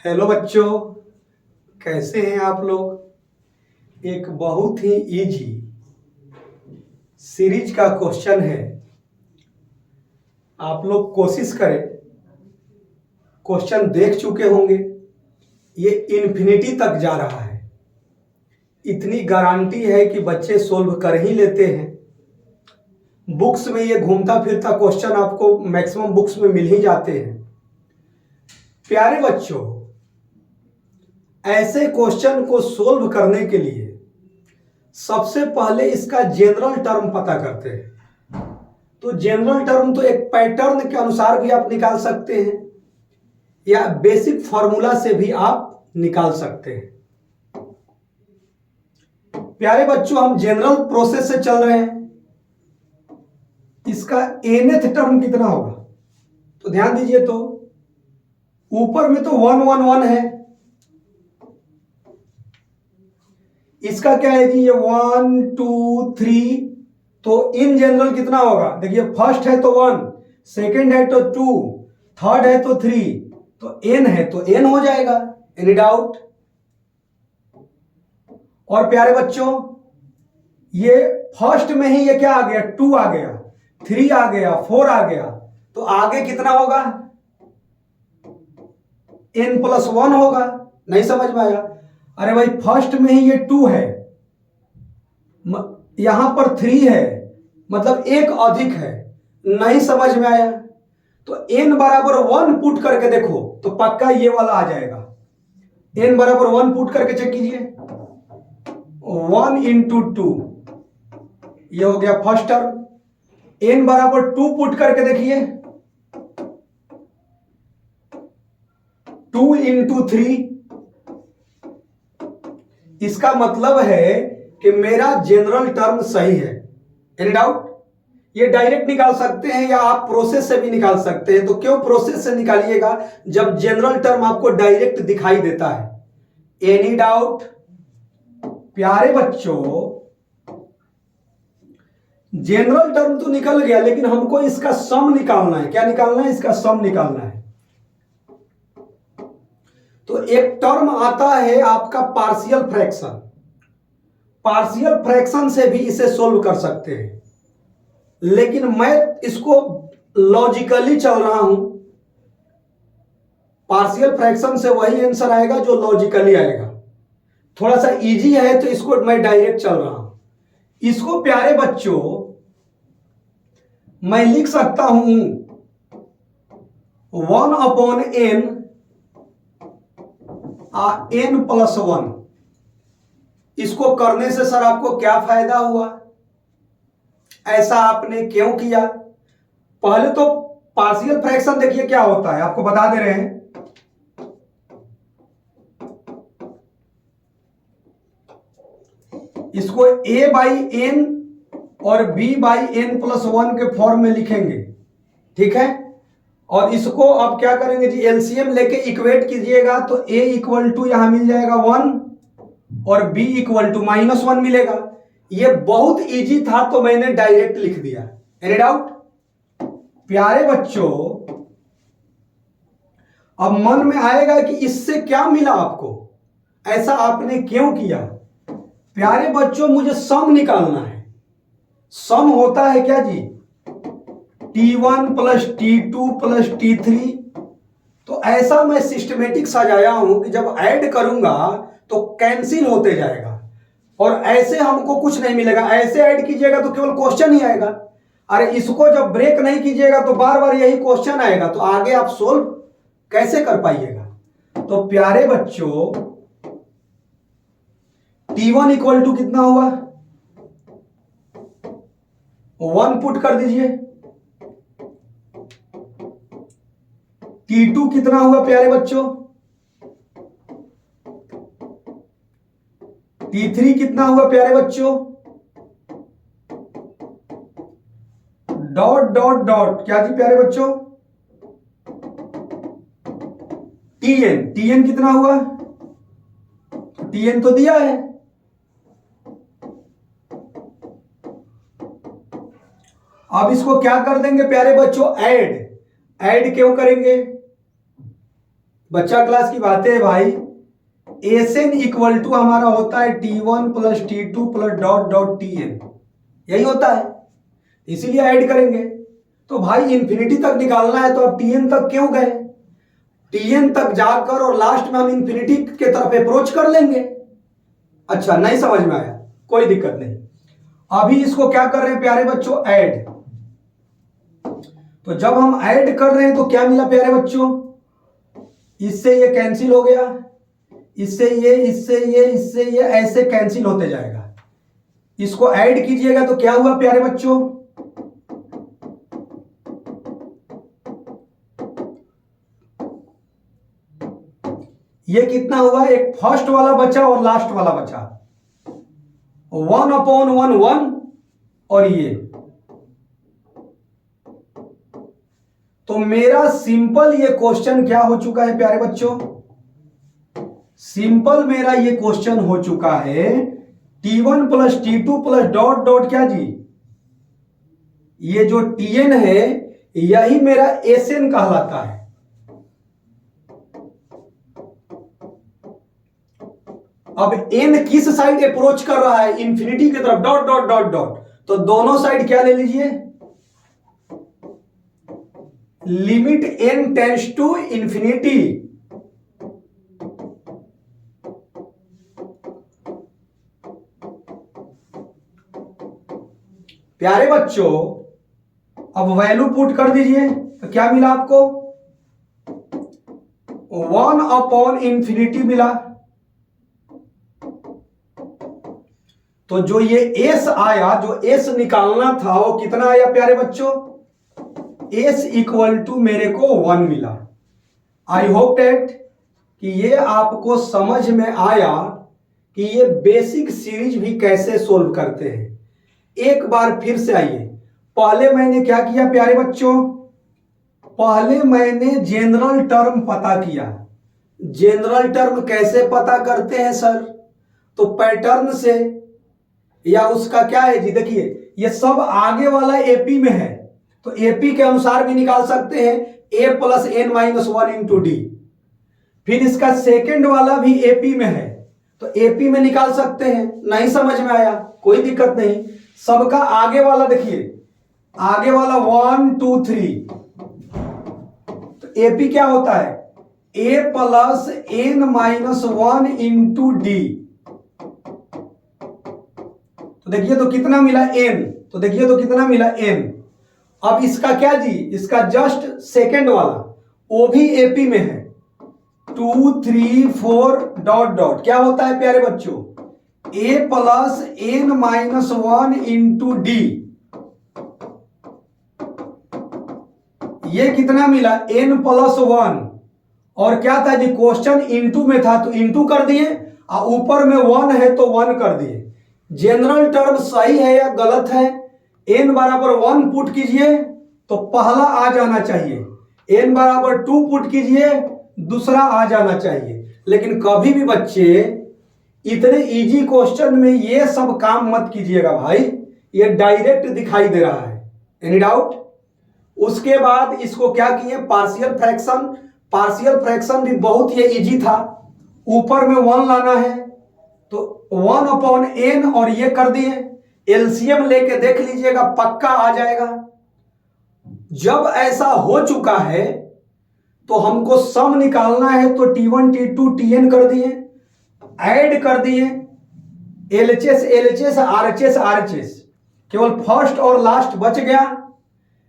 Hello बच्चों, कैसे हैं आप लोग। एक बहुत ही इजी सीरीज का क्वेश्चन है। आप लोग कोशिश करें, क्वेश्चन देख चुके होंगे। ये इन्फिनिटी तक जा रहा है। इतनी गारंटी है कि बच्चे सोल्व कर ही लेते हैं। बुक्स में ये घूमता फिरता क्वेश्चन आपको मैक्सिमम बुक्स में मिल ही जाते हैं। प्यारे बच्चों, ऐसे क्वेश्चन को सोल्व करने के लिए सबसे पहले इसका जनरल टर्म पता करते हैं। तो जनरल टर्म तो एक पैटर्न के अनुसार भी आप निकाल सकते हैं या बेसिक फॉर्मूला से भी आप निकाल सकते हैं। प्यारे बच्चों, हम जनरल प्रोसेस से चल रहे हैं। इसका nth टर्म कितना होगा तो ध्यान दीजिए। तो ऊपर में तो 1 1 1 है। इसका क्या है जी, ये 1 2 3। तो इन जनरल कितना होगा, देखिए फर्स्ट है तो 1, सेकंड है तो 2, थर्ड है तो 3, तो n है तो n हो जाएगा। Any doubt. और प्यारे बच्चों, ये फर्स्ट में ही ये क्या आ गया, 2 आ गया, 3 आ गया, 4 आ गया, तो आगे कितना होगा, n+1 होगा। नहीं समझ में आया। अरे भाई, फर्स्ट में ही ये 2 है, यहां पर 3 है, मतलब एक अधिक है। नहीं समझ में आया तो n बराबर 1 पुट करके देखो तो पक्का ये वाला आ जाएगा। n बराबर 1 पुट करके चेक कीजिए। 1 × 2, ये हो गया फर्स्ट टर्म। n बराबर 2 पुट करके देखिए, 2 × 3। इसका मतलब है कि मेरा जनरल टर्म सही है। Any doubt. ये डायरेक्ट निकाल सकते हैं या आप प्रोसेस से भी निकाल सकते हैं। तो क्यों प्रोसेस से निकालिएगा जब जनरल टर्म आपको डायरेक्ट दिखाई देता है। Any doubt. प्यारे बच्चों, जनरल टर्म तो निकल गया, लेकिन हमको इसका सम निकालना है। क्या निकालना है, इसका सम निकालना है। तो एक टर्म आता है आपका पार्शियल फ्रैक्शन। पार्शियल फ्रैक्शन से भी इसे सोल्व कर सकते हैं, लेकिन मैं इसको लॉजिकली चल रहा हूं। पार्शियल फ्रैक्शन से वही आंसर आएगा जो लॉजिकली आएगा। थोड़ा सा इजी है तो इसको मैं डायरेक्ट चल रहा हूं। इसको प्यारे बच्चों मैं लिख सकता हूं 1/n n+1। इसको करने से सर आपको क्या फायदा हुआ, ऐसा आपने क्यों किया। पहले तो पार्शियल फ्रैक्शन देखिए क्या होता है, आपको बता दे रहे हैं। इसको a/n और b/n+1 के फॉर्म में लिखेंगे, ठीक है। और इसको अब क्या करेंगे जी, एलसीएम लेके इक्वेट कीजिएगा तो a = यहां मिल जाएगा 1 और b = -1 मिलेगा। ये बहुत इजी था तो मैंने डायरेक्ट लिख दिया। Any doubt. प्यारे बच्चों, अब मन में आएगा कि इससे क्या मिला आपको, ऐसा आपने क्यों किया। प्यारे बच्चों, मुझे सम निकालना है। सम होता है क्या जी, t1 + t2 + t3। तो ऐसा मैं सिस्टमेटिक सजाया हूं कि जब ऐड करूंगा तो कैंसिल होते जाएगा और ऐसे हमको कुछ नहीं मिलेगा। ऐसे ऐड कीजिएगा तो केवल क्वेश्चन ही आएगा। अरे इसको जब ब्रेक नहीं कीजिएगा तो बार बार यही क्वेश्चन आएगा, तो आगे आप सोल्व कैसे कर पाइएगा। तो प्यारे बच्चों, t1 = कितना हुआ, 1 पुट कर दीजिए। t2 कितना हुआ प्यारे बच्चों, t3 कितना हुआ प्यारे बच्चों, डॉट डॉट डॉट क्या जी प्यारे बच्चों, tn कितना हुआ, tn तो दिया है। अब इसको क्या कर देंगे प्यारे बच्चों, ऐड। ऐड क्यों करेंगे, बच्चा क्लास की बातें है भाई। एसएन इक्वल टू हमारा होता है T1 plus T2 plus dot dot Tn, यही होता है, इसीलिए ऐड करेंगे। तो भाई इंफिनिटी तक निकालना है तो अब Tn तक क्यों गए? Tn तक जाकर और लास्ट में हम इंफिनिटी के तरफ अप्रोच कर लेंगे। अच्छा, नहीं समझ में आया, कोई दिक्कत नहीं। अभी इसको क्या कर रहे हैं प्यारे बच्चों? ऐड। तो जब हम ऐड कर रहे हैं तो क्या मिला प्यारे बच्चों? इससे ये कैंसिल हो गया, इससे ये, इससे ये, इससे ये, ऐसे कैंसिल होते जाएगा। इसको ऐड कीजिएगा तो क्या हुआ प्यारे बच्चों? ये कितना हुआ? एक फर्स्ट वाला बचा और लास्ट वाला बचा, 1/1 1, और ये। तो मेरा सिंपल ये क्वेश्चन क्या हो चुका है प्यारे बच्चों? सिंपल मेरा ये क्वेश्चन हो चुका है T1 plus T2 plus dot dot क्या जी? ये जो Tn है यही मेरा Sn कहलाता है। अब n किस साइड अप्रोच कर रहा है? इंफिनिटी की तरफ, डॉट डॉट डॉट डॉट। तो दोनों साइड क्या ले लीजिए? Limit n tends to infinity. प्यारे बच्चों अब वैल्यू पुट कर दीजिए तो क्या मिला आपको? 1/इंफिनिटी मिला। तो जो ये s आया, जो s निकालना था वो कितना आया प्यारे बच्चों? s इक्वल टू मेरे को 1 मिला। आई होप डेट कि ये आपको समझ में आया कि ये बेसिक सीरीज भी कैसे सोल्व करते हैं। एक बार फिर से आइए, पहले मैंने क्या किया प्यारे बच्चों? पहले मैंने जनरल टर्म पता किया। जनरल टर्म कैसे पता करते हैं सर? तो पैटर्न से, या उसका क्या है जी? देखिए ये सब आगे वाला एपी में है तो एपी के अनुसार भी निकाल सकते हैं, a plus n minus 1 into D. फिर इसका सेकेंड वाला भी एपी में है तो एपी में निकाल सकते हैं। नहीं समझ में आया? कोई दिक्कत नहीं। सबका आगे वाला देखिए, आगे वाला 1 2 3, तो एपी क्या होता है? a plus n minus 1 into D. तो देखिए तो कितना मिला? n। तो देखिए तो कितना मिला? n। अब इसका क्या जी? इसका जस्ट सेकेंड वाला वो भी एपी में है, 2 3 4 डॉट डॉट। क्या होता है प्यारे बच्चों? a plus n minus 1 into D. ये कितना मिला? n plus 1। और क्या था जी? क्वेश्चन इंटू में था तो इंटू कर दिए, और ऊपर में 1 है तो 1 कर दिए। जनरल टर्म सही है या गलत है? n बराबर 1 पुट कीजिए तो पहला आ जाना चाहिए, n बराबर 2 पुट कीजिए दूसरा आ जाना चाहिए। लेकिन कभी भी बच्चे इतने इजी क्वेश्चन में ये सब काम मत कीजिएगा भाई, ये डायरेक्ट दिखाई दे रहा है। Any doubt? उसके बाद इसको क्या किए? Partial fraction. पार्शियल फ्रैक्शन भी बहुत ये इजी था, ऊपर में 1 लाना है तो 1/n और ये कर दिए। एलसीएम लेके देख लीजिएगा, पक्का आ जाएगा। जब ऐसा हो चुका है तो हमको सम निकालना है तो T1 T2 Tn कर दिए, ऐड कर दिए, LHS LHS RHS RHS, केवल फर्स्ट और लास्ट बच गया।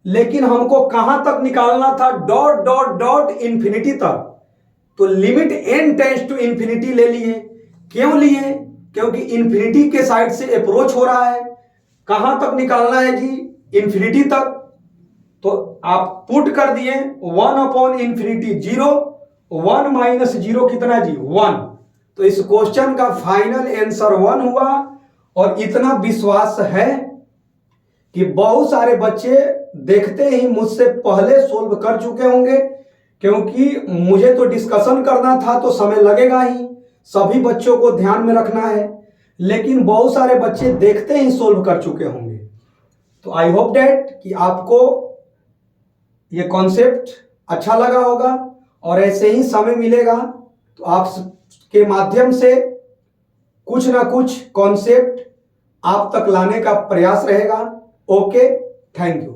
लेकिन हमको कहां तक निकालना था? डॉट डॉट डॉट इंफिनिटी तक। तो limit n tends to infinity ले लिए। क्यों लिए? क्योंकि इंफिनिटी के साइड से अप्रोच हो रहा है। कहां तक निकालना है जी? इंफिनिटी तक। तो आप पुट कर दिए 1/इंफिनिटी 0, 1 माइनस 0 कितना जी? 1। तो इस क्वेश्चन का फाइनल आंसर 1 हुआ। और इतना विश्वास है कि बहुत सारे बच्चे देखते ही मुझसे पहले सोल्व कर चुके होंगे, क्योंकि मुझे तो डिस्कशन करना था तो समय लगेगा ही, सभी बच्चों को ध्यान में रखना है। लेकिन बहुत सारे बच्चे देखते ही सोल्व कर चुके होंगे। तो आई होप दैट कि आपको ये कॉन्सेप्ट अच्छा लगा होगा और ऐसे ही समय मिलेगा तो आप के माध्यम से कुछ ना कुछ कॉन्सेप्ट आप तक लाने का प्रयास रहेगा। Okay, thank you.